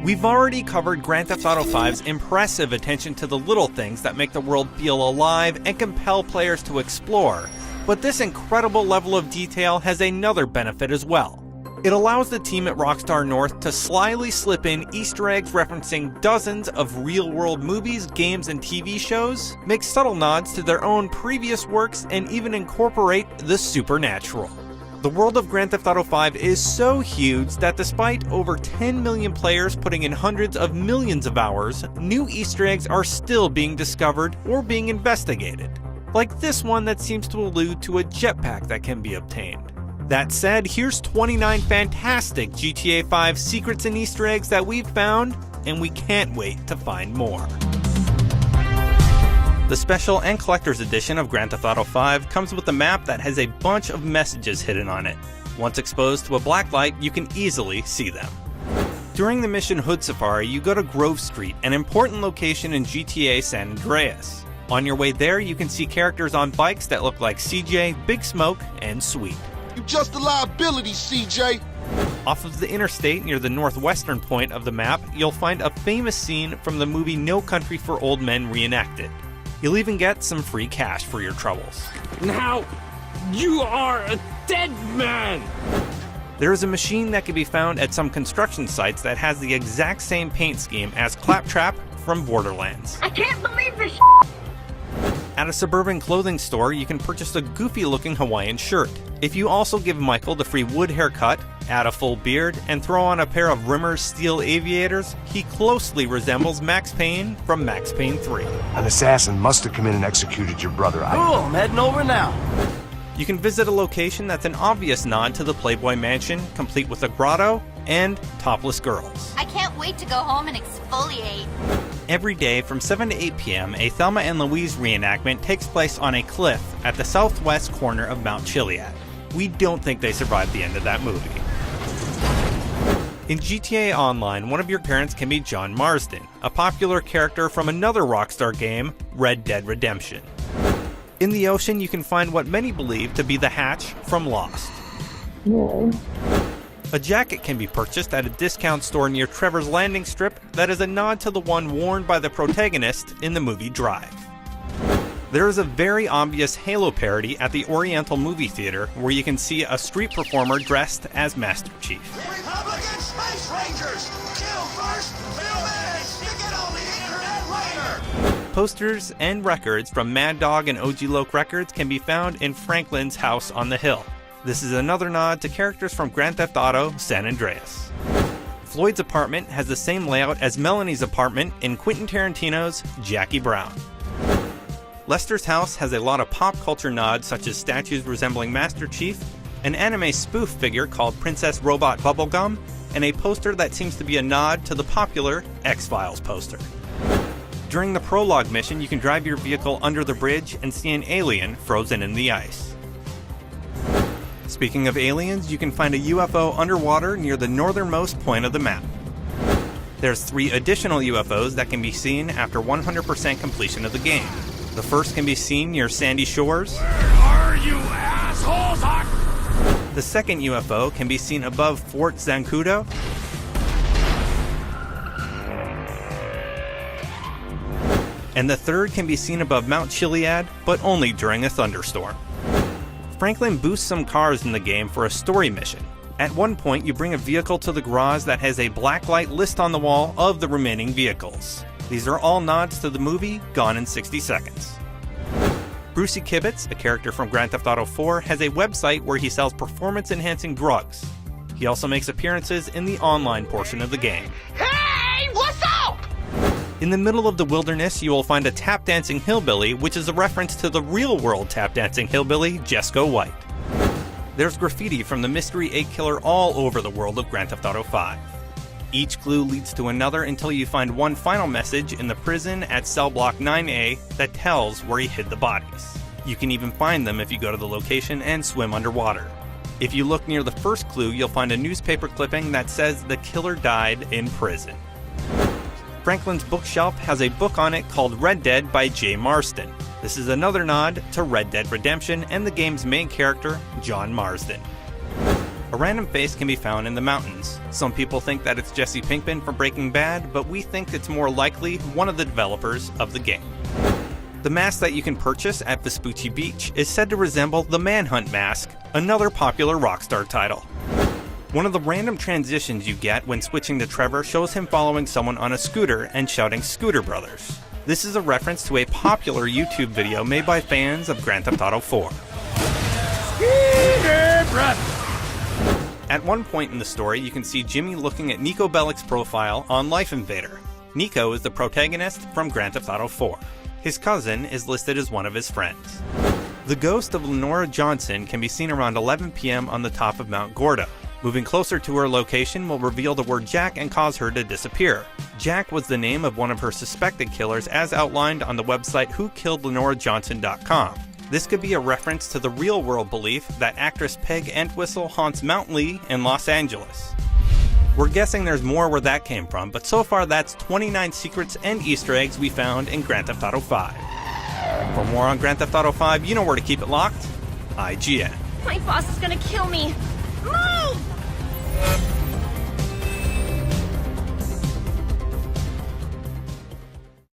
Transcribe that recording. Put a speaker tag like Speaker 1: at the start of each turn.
Speaker 1: We've already covered Grand Theft Auto V's impressive attention to the little things that make the world feel alive and compel players to explore, but this incredible level of detail has another benefit as well. It allows the team at Rockstar North to slyly slip in Easter eggs referencing dozens of real-world movies, games, and TV shows, make subtle nods to their own previous works, and even incorporate the supernatural. The world of Grand Theft Auto V is so huge that despite over 10 million players putting in hundreds of millions of hours, new Easter eggs are still being discovered or being investigated. Like this one that seems to allude to a jetpack that can be obtained. That said, here's 29 fantastic GTA 5 secrets and Easter eggs that we've found, and we can't wait to find more. The Special and Collector's Edition of Grand Theft Auto V comes with a map that has a bunch of messages hidden on it. Once exposed to a black light, you can easily see them. During the mission Hood Safari, you go to Grove Street, an important location in GTA San Andreas. On your way there, you can see characters on bikes that look like CJ, Big Smoke, and Sweet.
Speaker 2: You're just a liability, CJ!
Speaker 1: Off of the interstate near the northwestern point of the map, you'll find a famous scene from the movie No Country for Old Men reenacted. You'll even get some free cash for your troubles.
Speaker 3: Now, you are a dead man!
Speaker 1: There is a machine that can be found at some construction sites that has the exact same paint scheme as Claptrap from Borderlands.
Speaker 4: I can't believe this.
Speaker 1: At a suburban clothing store, you can purchase a goofy-looking Hawaiian shirt. If you also give Michael the free wood haircut, add a full beard, and throw on a pair of Rimmer's steel aviators, he closely resembles Max Payne from Max Payne 3.
Speaker 5: An assassin must have come in and executed your brother.
Speaker 6: Cool, I'm heading over now.
Speaker 1: You can visit a location that's an obvious nod to the Playboy Mansion, complete with a grotto and topless girls.
Speaker 7: I can't wait to go home and exfoliate.
Speaker 1: Every day from 7 to 8 p.m., a Thelma and Louise reenactment takes place on a cliff at the southwest corner of Mount Chiliad. We don't think they survived the end of that movie. In GTA Online, one of your parents can be John Marsden, a popular character from another Rockstar game, Red Dead Redemption. In the ocean, you can find what many believe to be the hatch from Lost. A jacket can be purchased at a discount store near Trevor's Landing Strip that is a nod to the one worn by the protagonist in the movie Drive. There is a very obvious Halo parody at the Oriental Movie Theater where you can see a street performer dressed as Master Chief.
Speaker 2: Republican Space Rangers! Kill first, film edits! You get on the internet later!
Speaker 1: Posters and records from Mad Dog and OG Loc Records can be found in Franklin's house on the hill. This is another nod to characters from Grand Theft Auto San Andreas. Floyd's apartment has the same layout as Melanie's apartment in Quentin Tarantino's Jackie Brown. Lester's house has a lot of pop culture nods such as statues resembling Master Chief, an anime spoof figure called Princess Robot Bubblegum, and a poster that seems to be a nod to the popular X-Files poster. During the prologue mission, you can drive your vehicle under the bridge and see an alien frozen in the ice. Speaking of aliens, you can find a UFO underwater near the northernmost point of the map. There's 3 additional UFOs that can be seen after 100% completion of the game. The first can be seen near Sandy Shores.
Speaker 3: Where are you assholes?
Speaker 1: The second UFO can be seen above Fort Zancudo. And the third can be seen above Mount Chiliad, but only during a thunderstorm. Franklin boosts some cars in the game for a story mission. At one point, you bring a vehicle to the garage that has a blacklight list on the wall of the remaining vehicles. These are all nods to the movie Gone in 60 Seconds. Brucey Kibitz, a character from Grand Theft Auto 4, has a website where he sells performance-enhancing drugs. He also makes appearances in the online portion of the game.
Speaker 4: Hey, what's up?
Speaker 1: In the middle of the wilderness, you will find a tap-dancing hillbilly, which is a reference to the real-world tap-dancing hillbilly, Jesco White. There's graffiti from the Mystery 8 Killer all over the world of Grand Theft Auto 5. Each clue leads to another until you find one final message in the prison at cell block 9A that tells where he hid the bodies. You can even find them if you go to the location and swim underwater. If you look near the first clue, you'll find a newspaper clipping that says the killer died in prison. Franklin's bookshelf has a book on it called Red Dead by Jay Marsden. This is another nod to Red Dead Redemption and the game's main character, John Marsden. A random face can be found in the mountains. Some people think that it's Jesse Pinkman from Breaking Bad, but we think it's more likely one of the developers of the game. The mask that you can purchase at Vespucci Beach is said to resemble the Manhunt mask, another popular Rockstar title. One of the random transitions you get when switching to Trevor shows him following someone on a scooter and shouting "Scooter Brothers." This is a reference to a popular YouTube video made by fans of Grand Theft Auto 4.
Speaker 3: Scooter Brothers!
Speaker 1: At one point in the story, you can see Jimmy looking at Nico Bellic's profile on Life Invader. Nico is the protagonist from Grand Theft Auto 4. His cousin is listed as one of his friends. The ghost of Lenora Johnson can be seen around 11 p.m. on the top of Mount Gordo. Moving closer to her location will reveal the word Jack and cause her to disappear. Jack was the name of one of her suspected killers as outlined on the website WhoKilledLenoraJohnson.com. This could be a reference to the real-world belief that actress Peg Entwistle haunts Mount Lee in Los Angeles. We're guessing there's more where that came from, but so far that's 29 secrets and Easter eggs we found in Grand Theft Auto 5. For more on Grand Theft Auto 5, you know where to keep it locked. IGN.
Speaker 4: My boss is gonna kill me. Move!